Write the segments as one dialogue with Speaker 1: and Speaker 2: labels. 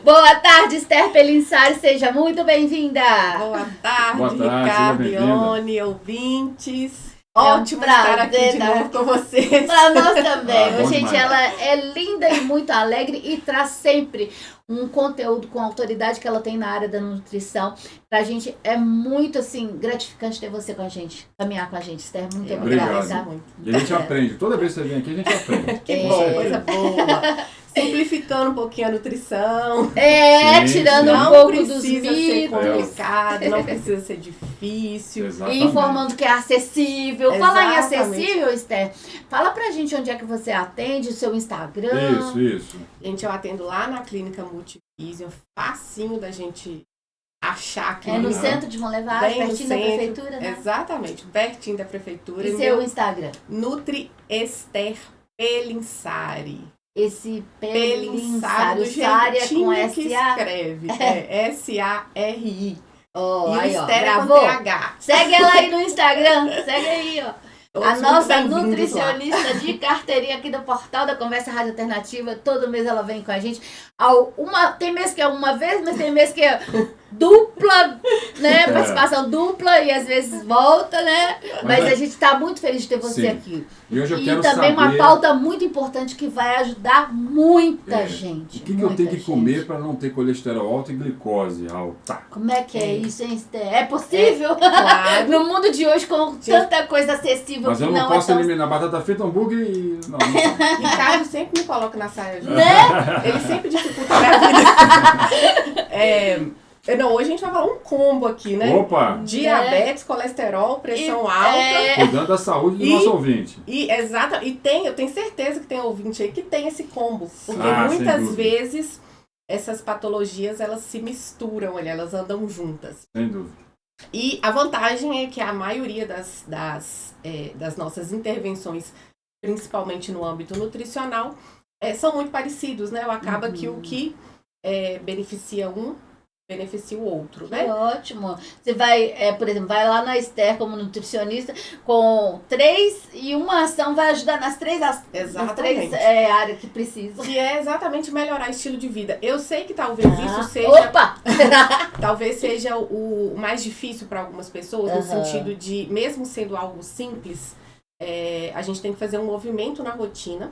Speaker 1: Boa tarde, Esther Pelinsari, seja muito bem-vinda.
Speaker 2: Boa tarde, Ricardo, Ione, ouvintes.
Speaker 1: Ótimo
Speaker 2: estar aqui de novo com vocês.
Speaker 1: Para nós também. Gente,
Speaker 3: demais.
Speaker 1: ela é linda e muito alegre e traz sempre um conteúdo com autoridade que ela tem na área da nutrição. Pra gente é muito, assim, gratificante ter você com a gente, caminhar com a gente, Esther. Muito obrigada.
Speaker 3: Obrigado. E a gente aprende. Toda vez que você vem aqui, a gente aprende.
Speaker 2: Que bom, coisa boa. Simplificando um pouquinho a nutrição.
Speaker 1: Tirando
Speaker 3: sim.
Speaker 1: um
Speaker 2: Não
Speaker 1: pouco dos
Speaker 2: precisa ser
Speaker 1: mitos.
Speaker 2: complicado, não precisa ser difícil.
Speaker 1: E
Speaker 3: Exatamente.
Speaker 1: informando que é acessível. Falar em
Speaker 2: Exatamente.
Speaker 1: acessível, Esther, fala pra gente onde é que você atende, o seu Instagram.
Speaker 3: Isso.
Speaker 2: Gente, eu atendo lá na Clínica Multivision, facinho da gente achar aqui.
Speaker 1: É no centro de Monlevade,
Speaker 2: Bem no
Speaker 1: pertinho da
Speaker 2: centro.
Speaker 1: prefeitura, né?
Speaker 2: Exatamente, pertinho da prefeitura.
Speaker 1: E seu Instagram?
Speaker 2: Nutri Esther Pelinsari.
Speaker 1: Esse
Speaker 2: Pelinsari,
Speaker 1: Pelinsari,
Speaker 2: do
Speaker 1: Sária com
Speaker 2: jeitinho que
Speaker 1: S-A.
Speaker 2: escreve. É S-A-R-I.
Speaker 1: Oh,
Speaker 2: E o
Speaker 1: aí, ó,
Speaker 2: Esther é com
Speaker 1: gravou?
Speaker 2: TH.
Speaker 1: Segue ela aí no Instagram, segue aí, ó.
Speaker 2: Todos
Speaker 1: A
Speaker 2: muito
Speaker 1: nossa
Speaker 2: bem-vindos
Speaker 1: nutricionista de carteirinha aqui do Portal da Conversa Rádio Alternativa, todo mês ela vem com a gente. Tem mês que é uma vez, mas tem mês que é dupla, né? Participação dupla e às vezes volta, né? Mas a gente tá muito feliz de ter você
Speaker 3: Sim.
Speaker 1: aqui.
Speaker 3: E hoje eu
Speaker 1: E
Speaker 3: quero
Speaker 1: também
Speaker 3: saber
Speaker 1: uma pauta muito importante que vai ajudar muita
Speaker 3: o
Speaker 1: gente.
Speaker 3: que eu tenho que comer para não ter colesterol alto e glicose alta.
Speaker 1: Como é que é isso, hein, Esther? É possível?
Speaker 2: Claro.
Speaker 1: No mundo de hoje, com tanta coisa acessível
Speaker 3: Mas
Speaker 1: que
Speaker 3: eu não
Speaker 1: não
Speaker 3: posso
Speaker 1: é tão...
Speaker 3: eliminar batata frita, hambúrguer e... Não.
Speaker 2: Ricardo sempre me coloca na saia justa.
Speaker 1: Né?
Speaker 2: Ele sempre dificulta a minha vida. Não, hoje a gente vai falar um combo aqui, né?
Speaker 3: Opa!
Speaker 2: Diabetes, colesterol, pressão alta.
Speaker 3: Cuidando da saúde do nosso ouvinte.
Speaker 2: Eu tenho certeza que tem ouvinte aí que tem esse combo. Porque
Speaker 3: sem
Speaker 2: muitas
Speaker 3: dúvida.
Speaker 2: vezes essas patologias elas se misturam, elas andam juntas.
Speaker 3: Sem dúvida.
Speaker 2: E a vantagem é que a maioria das nossas intervenções, principalmente no âmbito nutricional, são muito parecidos, né? Acaba que o que beneficia um, beneficia o outro, né?
Speaker 1: É ótimo. Você vai, por exemplo, vai lá na Esther como nutricionista com 3 e uma ação vai ajudar nas três
Speaker 2: Exatamente.
Speaker 1: áreas que precisam.
Speaker 2: Que é exatamente melhorar o estilo de vida. Eu sei que talvez isso seja...
Speaker 1: Opa!
Speaker 2: Talvez seja o mais difícil para algumas pessoas, no
Speaker 1: Uhum.
Speaker 2: sentido de, mesmo sendo algo simples, a gente tem que fazer um movimento na rotina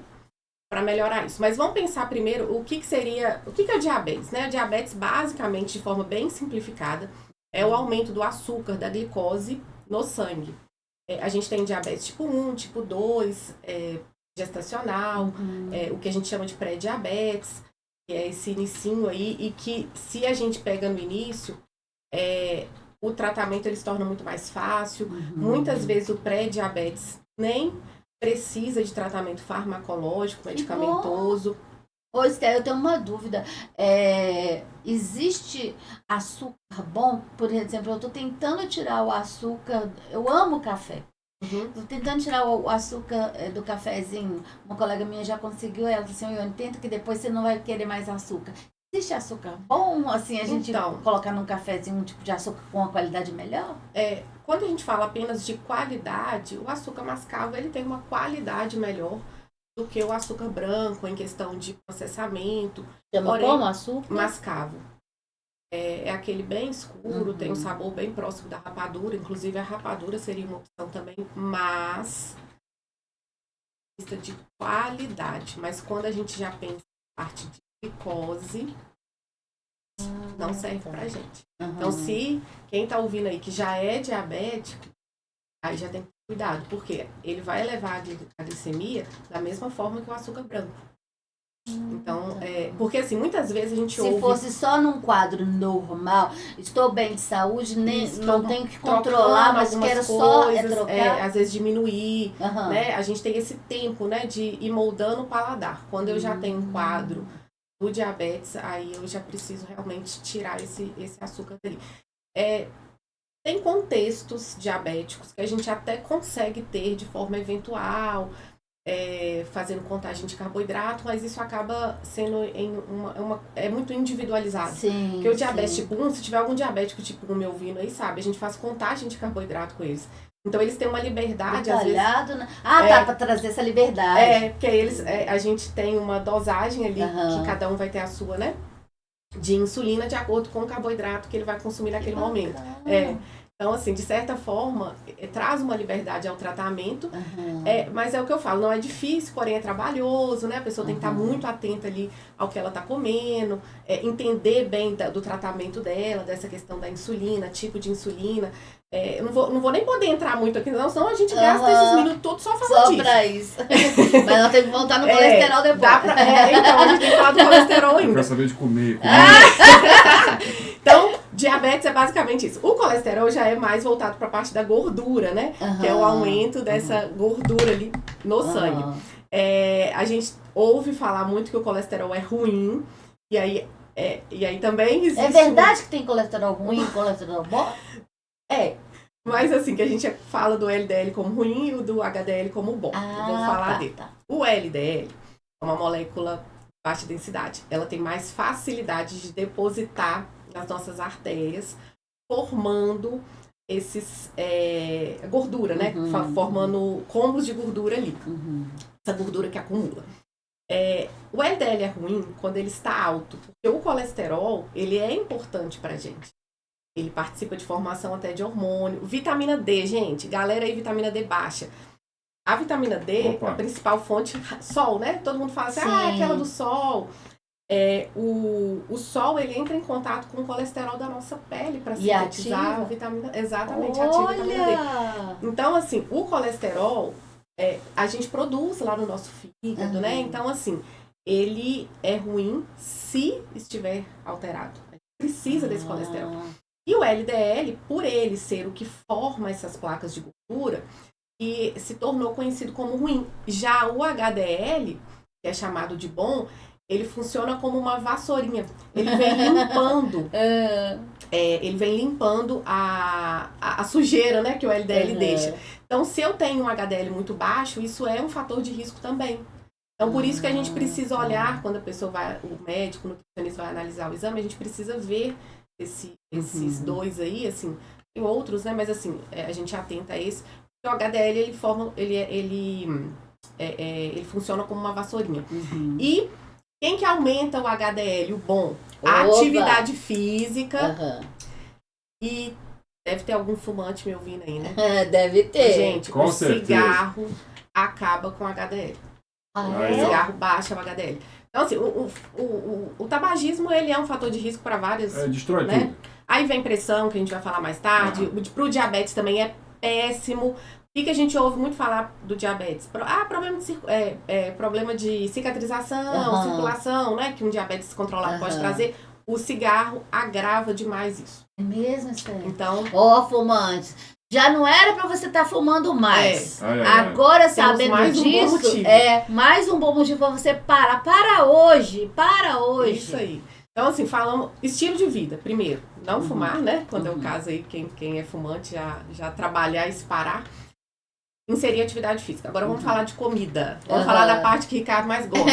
Speaker 2: para melhorar isso. Mas vamos pensar primeiro o que é o diabetes, né? O diabetes, basicamente, de forma bem simplificada, é o aumento do açúcar, da glicose no sangue. A gente tem diabetes tipo 1, tipo 2, gestacional, o que a gente chama de pré-diabetes, que é esse inicinho aí, e que se a gente pega no início, o tratamento ele se torna muito mais fácil. Muitas vezes o pré-diabetes nem precisa de tratamento farmacológico, medicamentoso.
Speaker 1: Ô, Esther, eu tenho uma dúvida. Existe açúcar bom? Por exemplo, eu estou tentando tirar o açúcar. Eu amo café. Estou tentando tirar o açúcar do cafezinho. Uma colega minha já conseguiu. Ela disse assim: Ione, tenta que depois você não vai querer mais açúcar. Existe açúcar bom? Assim, a gente colocar num cafezinho um tipo de açúcar com uma qualidade melhor?
Speaker 2: Quando a gente fala apenas de qualidade, o açúcar mascavo ele tem uma qualidade melhor do que o açúcar branco em questão de processamento.
Speaker 1: Chama como açúcar?
Speaker 2: Mascavo. É aquele bem escuro, tem um sabor bem próximo da rapadura. Inclusive a rapadura seria uma opção também, mas de qualidade. Mas quando a gente já pensa na parte de glicose, não serve pra gente. Então, se quem tá ouvindo aí que já é diabético, aí já tem que ter cuidado, porque ele vai elevar a glicemia da mesma forma que o açúcar branco. Então, porque assim, muitas vezes a gente ouve...
Speaker 1: Se fosse só num quadro normal, estou bem de saúde, não tenho que controlar, mas quero só trocar.
Speaker 2: Às vezes diminuir, né? A gente tem esse tempo, né, de ir moldando o paladar. Quando eu já tenho um quadro do diabetes, aí eu já preciso realmente tirar esse açúcar dali. Tem contextos diabéticos que a gente até consegue ter de forma eventual, fazendo contagem de carboidrato, mas isso acaba sendo muito individualizado.
Speaker 1: Sim,
Speaker 2: porque o diabetes tipo 1, se tiver algum diabético tipo 1 me ouvindo aí, sabe, a gente faz contagem de carboidrato com eles. Então eles têm uma liberdade, às vezes...
Speaker 1: Né? Tá, para trazer essa liberdade.
Speaker 2: Porque eles, a gente tem uma dosagem ali, que cada um vai ter a sua, né? de insulina de acordo com o carboidrato que ele vai consumir naquele momento. Então, assim, de certa forma, traz uma liberdade ao tratamento, mas é o que eu falo, não é difícil, porém é trabalhoso, né? A pessoa tem que estar muito atenta ali ao que ela está comendo, entender bem do tratamento dela, dessa questão da insulina, tipo de insulina. Eu não vou nem poder entrar muito aqui, não, senão a gente gasta esses minutos todos só falando disso.
Speaker 1: Só pra isso. Mas nós temos que voltar no colesterol depois.
Speaker 2: Então, a gente tem que falar do colesterol ainda.
Speaker 3: Eu quero saber de comer.
Speaker 2: Então, diabetes é basicamente isso. O colesterol já é mais voltado para a parte da gordura, né? Que é o aumento dessa gordura ali no sangue. A gente ouve falar muito que o colesterol é ruim, e aí também existe...
Speaker 1: É verdade que tem colesterol ruim e colesterol bom?
Speaker 2: Mas assim, que a gente fala do LDL como ruim e o do HDL como bom. Eu vou falar dele. Tá. O LDL é uma molécula de baixa densidade. Ela tem mais facilidade de depositar nas nossas artérias, formando esses gordura, né? Formando combos de gordura ali. Essa gordura que acumula. O LDL é ruim quando ele está alto, porque o colesterol, ele é importante pra gente. Ele participa de formação até de hormônio. Vitamina D, gente. Galera aí, vitamina D baixa. A vitamina D, a principal fonte, sol, né? Todo mundo fala assim, é aquela do sol. O sol, ele entra em contato com o colesterol da nossa pele para sintetizar a vitamina... Exatamente, ativa a vitamina D. Então, assim, o colesterol, a gente produz lá no nosso fígado, né? Então, assim, ele é ruim se estiver alterado. A gente precisa desse colesterol. E o LDL, por ele ser o que forma essas placas de gordura, e se tornou conhecido como ruim. Já o HDL, que é chamado de bom, ele funciona como uma vassourinha. Ele vem limpando, a sujeira, né, que o LDL deixa. Então, se eu tenho um HDL muito baixo, isso é um fator de risco também. Então, por isso que a gente precisa olhar, quando a pessoa vai, o médico, o nutricionista vai analisar o exame, a gente precisa ver esses dois aí, assim, tem outros, né, mas assim, a gente atenta a esse. O HDL, ele funciona como uma vassourinha. E quem que aumenta o HDL, o bom? A atividade física. E deve ter algum fumante me ouvindo aí, né?
Speaker 1: Deve ter.
Speaker 2: Gente,
Speaker 3: com
Speaker 2: o
Speaker 3: certeza.
Speaker 2: Cigarro acaba com o HDL. O cigarro baixa o HDL. Então, assim, o tabagismo, ele é um fator de risco para várias...
Speaker 3: destrói tudo.
Speaker 2: Aí vem pressão, que a gente vai falar mais tarde. Pro diabetes também é péssimo. O que a gente ouve muito falar do diabetes? Problema de cicatrização, circulação, né? Que um diabetes descontrolado pode trazer. O cigarro agrava demais isso.
Speaker 1: É mesmo, Esther?
Speaker 2: Então...
Speaker 1: fumantes. Já não era pra você estar fumando mais. Agora, sabendo disso, mais um bom motivo pra você parar. Para hoje. Isso aí.
Speaker 2: Então, assim, falamos estilo de vida, primeiro. Não fumar, né? Quando é o caso aí, quem é fumante já trabalhar e se parar. Inserir atividade física. Agora vamos falar de comida. Vamos falar da parte que o Ricardo mais gosta.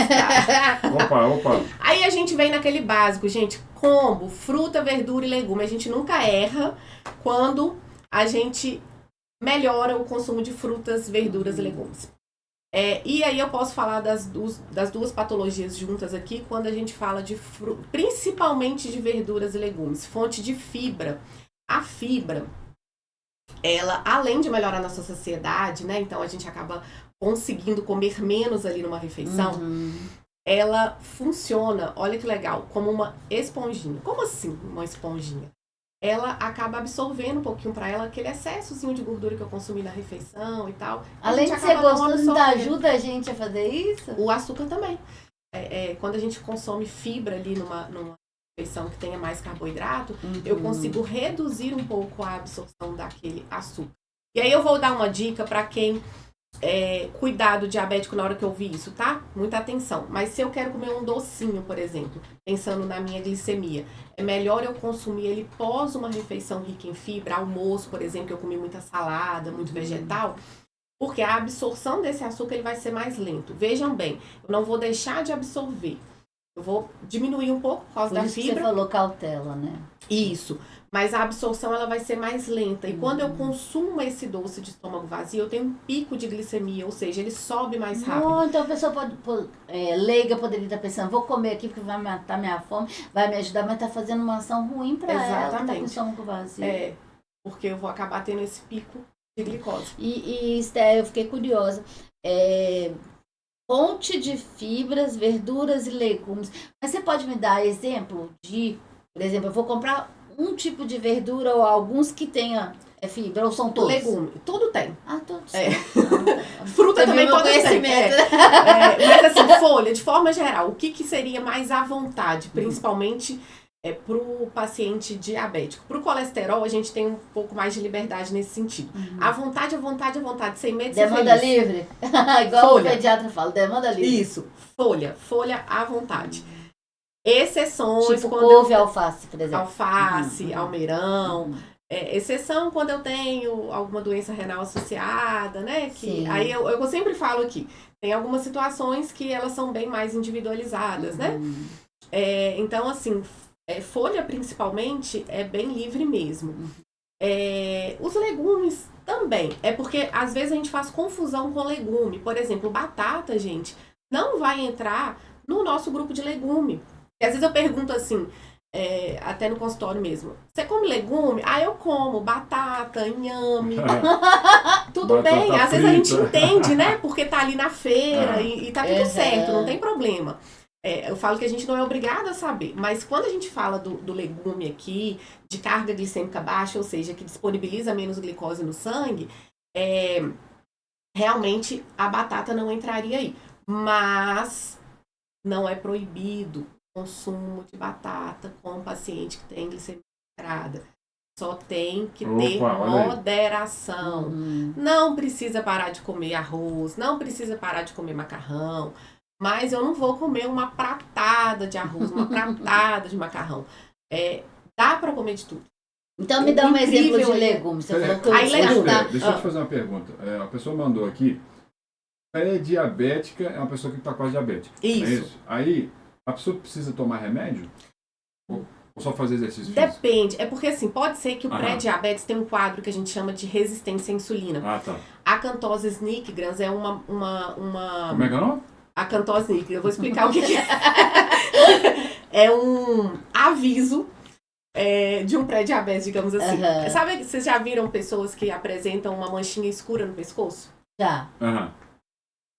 Speaker 3: Opa.
Speaker 2: Aí a gente vem naquele básico, gente. Combo, fruta, verdura e legume. A gente nunca erra quando a gente melhora o consumo de frutas, verduras e legumes. E aí eu posso falar das duas patologias juntas aqui, quando a gente fala de principalmente de verduras e legumes. Fonte de fibra. A fibra, ela, além de melhorar a nossa saciedade, né? Então a gente acaba conseguindo comer menos ali numa refeição. Ela funciona, olha que legal, como uma esponjinha. Como assim uma esponjinha? Ela acaba absorvendo um pouquinho para ela aquele excessozinho de gordura que eu consumi na refeição e tal.
Speaker 1: Além de ser gostoso, ainda ajuda a gente a fazer isso?
Speaker 2: O açúcar também. Quando a gente consome fibra ali numa refeição que tenha mais carboidrato, eu consigo reduzir um pouco a absorção daquele açúcar. E aí eu vou dar uma dica para quem cuidar do diabético na hora que eu ouvir isso, tá? Muita atenção. Mas se eu quero comer um docinho, por exemplo, pensando na minha glicemia, é melhor eu consumir ele pós uma refeição rica em fibra, almoço, por exemplo, que eu comi muita salada, muito vegetal, porque a absorção desse açúcar ele vai ser mais lento. Vejam bem, eu não vou deixar de absorver. eu vou diminuir um pouco por causa da fibra.
Speaker 1: Você falou cautela, né?
Speaker 2: Isso. Mas a absorção ela vai ser mais lenta. E quando eu consumo esse doce de estômago vazio, eu tenho um pico de glicemia, ou seja, ele sobe mais rápido.
Speaker 1: Então a pessoa leiga poderia estar pensando, vou comer aqui porque vai matar minha fome, vai me ajudar, mas tá fazendo uma ação ruim para ela, que tá com o estômago vazio.
Speaker 2: Porque eu vou acabar tendo esse pico de glicose.
Speaker 1: E Esther, eu fiquei curiosa. Fonte de fibras, verduras e legumes. Mas você pode me dar exemplo de, por exemplo, eu vou comprar um tipo de verdura ou alguns que tenha fibra, ou são todos?
Speaker 2: Legume, tudo tem.
Speaker 1: Todos.
Speaker 2: Fruta também pode ter. Mas assim, folha, de forma geral, o que seria mais à vontade, principalmente para o paciente diabético? Para o colesterol, a gente tem um pouco mais de liberdade nesse sentido. À vontade, sem medo de ser feliz.
Speaker 1: Demanda livre? Igual
Speaker 2: folha.
Speaker 1: O pediatra fala, demanda livre.
Speaker 2: Isso, folha à vontade. Exceções,
Speaker 1: tipo
Speaker 2: quando
Speaker 1: couve, alface, por exemplo.
Speaker 2: Alface, almeirão. Exceção quando eu tenho alguma doença renal associada, né? Aí eu sempre falo aqui, tem algumas situações que elas são bem mais individualizadas, né? Então, assim, folha principalmente é bem livre mesmo. Os legumes também. É porque às vezes a gente faz confusão com legume. Por exemplo, batata, gente, não vai entrar no nosso grupo de legume. E às vezes eu pergunto assim, até no consultório mesmo, você come legume? Eu como batata, inhame. Tudo
Speaker 3: batata
Speaker 2: bem, às
Speaker 3: frita.
Speaker 2: vezes a gente entende, né? Porque tá ali na feira e tá tudo certo, não tem problema. Eu falo que a gente não é obrigado a saber, mas quando a gente fala do legume aqui, de carga glicêmica baixa, ou seja, que disponibiliza menos glicose no sangue, realmente a batata não entraria aí. Mas não é proibido o consumo de batata com paciente que tem glicemia alterada. Só tem que ter moderação. Não precisa parar de comer arroz, não precisa parar de comer macarrão, mas eu não vou comer uma pratada de arroz, uma pratada de macarrão. Dá para comer de tudo.
Speaker 1: Então me dá um exemplo de legumes. Você falou que
Speaker 3: deixa eu te fazer uma pergunta. A pessoa mandou aqui, pré-diabética é uma pessoa que está quase diabética.
Speaker 2: Isso.
Speaker 3: É isso. Aí, a pessoa precisa tomar remédio? Ou só fazer exercício físico?
Speaker 2: Depende. É porque, assim, pode ser que o pré-diabetes tenha um quadro que a gente chama de resistência à insulina.
Speaker 3: Tá.
Speaker 2: A acantose nigrans é uma...
Speaker 3: Como é que é o nome?
Speaker 2: Acantose nigrans. Eu vou explicar o que é. É um aviso de um pré-diabetes, digamos assim. Sabe, vocês já viram pessoas que apresentam uma manchinha escura no pescoço?
Speaker 1: Já.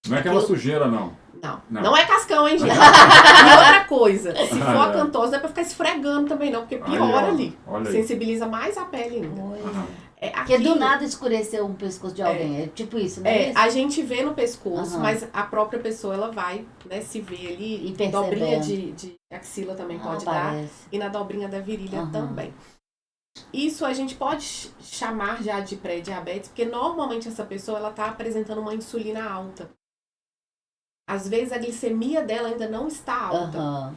Speaker 3: Não é aquela sujeira, não.
Speaker 2: Não é cascão, hein, gente? E outra coisa, se for acantose, não é pra ficar esfregando também, não, porque piora ali. Sensibiliza mais a pele ainda.
Speaker 1: Porque do nada escureceu um pescoço de alguém. É tipo isso, né?
Speaker 2: A gente vê no pescoço, mas a própria pessoa, ela vai, né, se ver ali. E dobrinha de axila também pode dar. E na dobrinha da virilha também. Isso a gente pode chamar já de pré-diabetes, porque normalmente essa pessoa, ela tá apresentando uma insulina alta. Às vezes a glicemia dela ainda não está alta,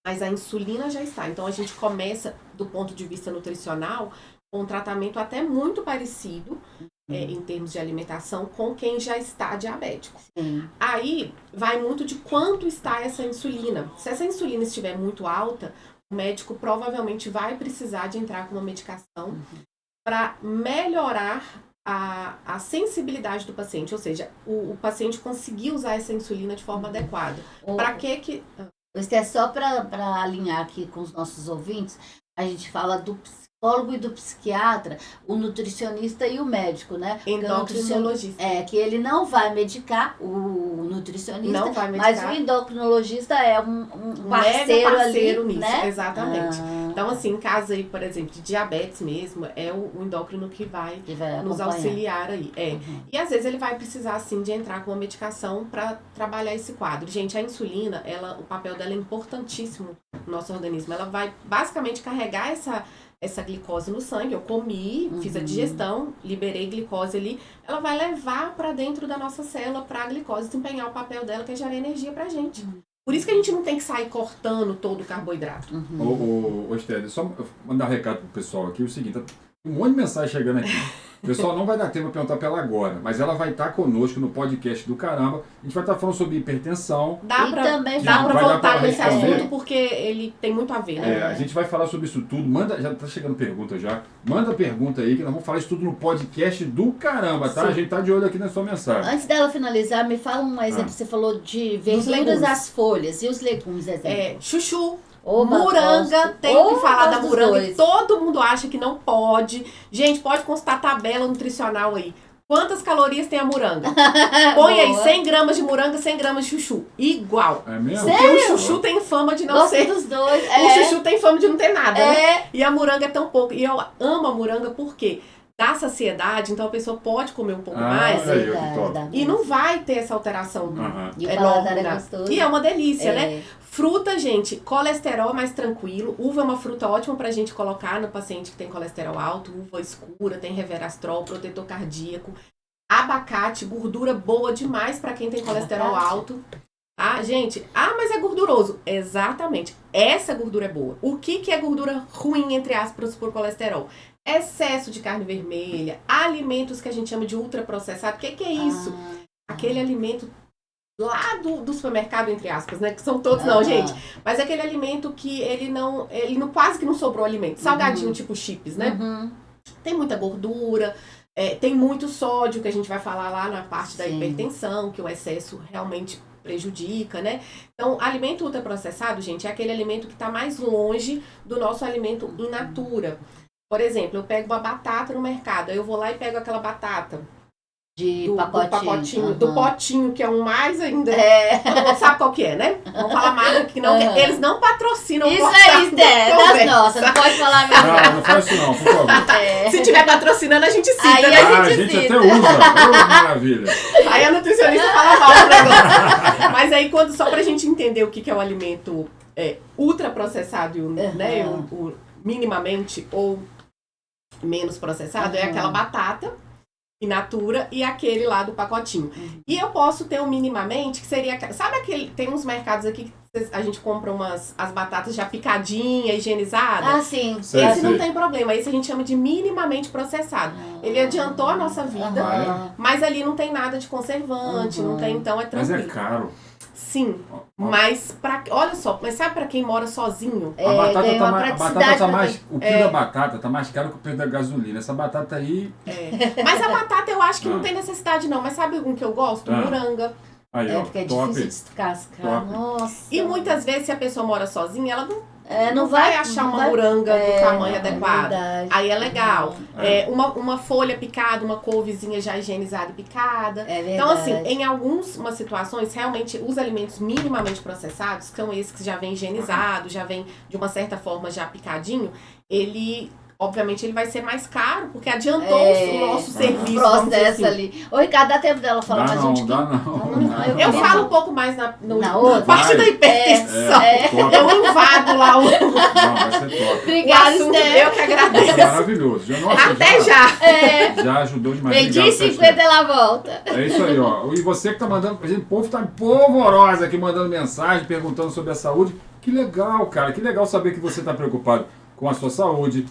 Speaker 2: mas a insulina já está. Então a gente começa, do ponto de vista nutricional, com um tratamento até muito parecido, em termos de alimentação, com quem já está diabético. Aí vai muito de quanto está essa insulina. Se essa insulina estiver muito alta, o médico provavelmente vai precisar de entrar com uma medicação para melhorar a sensibilidade do paciente, ou seja, o paciente conseguir usar essa insulina de forma adequada. Para que...
Speaker 1: Isso é só para alinhar aqui com os nossos ouvintes, a gente fala do psicólogo e do psiquiatra, o nutricionista e o médico, né?
Speaker 2: Endocrinologista.
Speaker 1: Que ele não vai medicar o nutricionista,
Speaker 2: não vai medicar,
Speaker 1: mas o endocrinologista é um parceiro ali,
Speaker 2: nisso,
Speaker 1: né?
Speaker 2: Exatamente. Então, assim, em caso aí, por exemplo, de diabetes mesmo, é o endócrino que vai nos auxiliar aí. E às vezes ele vai precisar, assim, de entrar com uma medicação para trabalhar esse quadro. Gente, a insulina, o papel dela é importantíssimo no nosso organismo. Ela vai basicamente carregar essa glicose no sangue. Eu comi, fiz a digestão, liberei glicose ali. Ela vai levar para dentro da nossa célula para a glicose desempenhar o papel dela, que é gerar energia pra gente. Por isso que a gente não tem que sair cortando todo o carboidrato.
Speaker 3: Esther, só mandar um recado pro pessoal aqui, o seguinte, Um monte de mensagem chegando aqui. O pessoal não vai dar tempo para perguntar para ela agora, mas ela vai estar conosco no podcast do Caramba. A gente vai estar falando sobre hipertensão.
Speaker 2: Dá para voltar nesse assunto, porque ele tem muito a ver, né?
Speaker 3: A gente vai falar sobre isso tudo. Manda, já tá chegando pergunta já. Manda pergunta aí, que nós vamos falar isso tudo no podcast do Caramba, tá? Sim. A gente tá de olho aqui na sua mensagem.
Speaker 1: Antes dela finalizar, me fala um exemplo. Você falou de verduras, as folhas e os legumes, exemplo.
Speaker 2: Chuchu. Moranga, tem que falar da moranga, que todo mundo acha que não pode. Gente, pode consultar a tabela nutricional aí. Quantas calorias tem a moranga? Põe aí 100 gramas de moranga, 100 gramas de chuchu. Igual.
Speaker 3: É mesmo?
Speaker 2: Porque o chuchu tem fama de não ser.
Speaker 1: Dos dois.
Speaker 2: O chuchu tem fama de não ter nada, né? E a moranga é tão pouco. E eu amo a moranga porque dá saciedade, então a pessoa pode comer um pouco mais. E não vai ter essa alteração enorme. E é uma delícia, né? Fruta, gente, colesterol é mais tranquilo. Uva é uma fruta ótima pra gente colocar no paciente que tem colesterol alto. Uva escura, tem resveratrol, protetor cardíaco. Abacate, gordura boa demais pra quem tem colesterol alto. Tá, gente? Mas é gorduroso. Exatamente. Essa gordura é boa. O que é gordura ruim, entre aspas, por colesterol? Excesso de carne vermelha, alimentos que a gente chama de ultraprocessado. O que é isso? Aquele alimento lá do supermercado, entre aspas, né? Que são todos não, gente. Mas aquele alimento que ele não quase que não sobrou alimento. Salgadinho, tipo chips, né? Tem muita gordura, tem muito sódio, que a gente vai falar lá na parte da hipertensão, que o excesso realmente prejudica, né? Então, alimento ultraprocessado, gente, é aquele alimento que está mais longe do nosso alimento in natura. Por exemplo, eu pego uma batata no mercado, aí eu vou lá e pego aquela batata do pacotinho, do potinho, que é um mais ainda. Não sabe qual que é, né? Vamos falar marca que não. Eles não patrocinam.
Speaker 1: Isso aí, das nossas, não pode falar mesmo.
Speaker 3: Não faz isso não, por favor.
Speaker 2: Se tiver patrocinando, a gente cita,
Speaker 1: aí
Speaker 2: né?
Speaker 1: A gente
Speaker 3: até usa. Maravilha.
Speaker 2: Aí a nutricionista fala mal do negócio. Mas aí, só pra gente entender o que é o alimento ultraprocessado, né? O minimamente ou menos processado, é aquela batata in natura e aquele lá do pacotinho. E eu posso ter um minimamente, que seria... Sabe aquele... Tem uns mercados aqui que a gente compra as batatas já picadinha, higienizada?
Speaker 1: Sim.
Speaker 2: Esse não tem problema. Esse a gente chama de minimamente processado. Ele adiantou a nossa vida, mas ali não tem nada de conservante, não tem, então é tranquilo.
Speaker 3: Mas é caro.
Speaker 2: Sim, mas olha só, mas sabe pra quem mora sozinho?
Speaker 3: A batata tá mais. O quilo da batata tá mais caro que o preço da gasolina. Essa batata aí.
Speaker 2: Mas a batata eu acho que não tem necessidade, não. Mas sabe um que eu gosto? Moranga.
Speaker 3: Aí,
Speaker 1: porque é difícil de descascar. Nossa.
Speaker 2: E muitas vezes, se a pessoa mora sozinha, ela
Speaker 1: não vai
Speaker 2: achar uma moranga do tamanho adequado. Aí é legal. Uma folha picada, uma couvezinha já higienizada e picada. Então, assim, em algumas situações, realmente, os alimentos minimamente processados, que são esses que já vem higienizado, já vem de uma certa forma já picadinho, obviamente ele vai ser mais caro, porque adiantou o nosso serviço.
Speaker 1: O processo ali. Ô, Ricardo, dá tempo dela falar mais gente?
Speaker 3: Dá não.
Speaker 2: Eu falo um pouco mais na
Speaker 1: outra
Speaker 2: parte da hipertensão. Eu invado lá o...
Speaker 3: Não, vai ser top.
Speaker 1: Obrigada, Steph.
Speaker 2: Eu que agradeço.
Speaker 3: Maravilhoso. Já ajudou demais.
Speaker 1: Meio-dia 50 ela volta.
Speaker 3: É isso aí, ó. E você que tá mandando, o povo tá polvorosa aqui, mandando mensagem, perguntando sobre a saúde. Que legal, cara. Que legal saber que você tá preocupado com a sua saúde,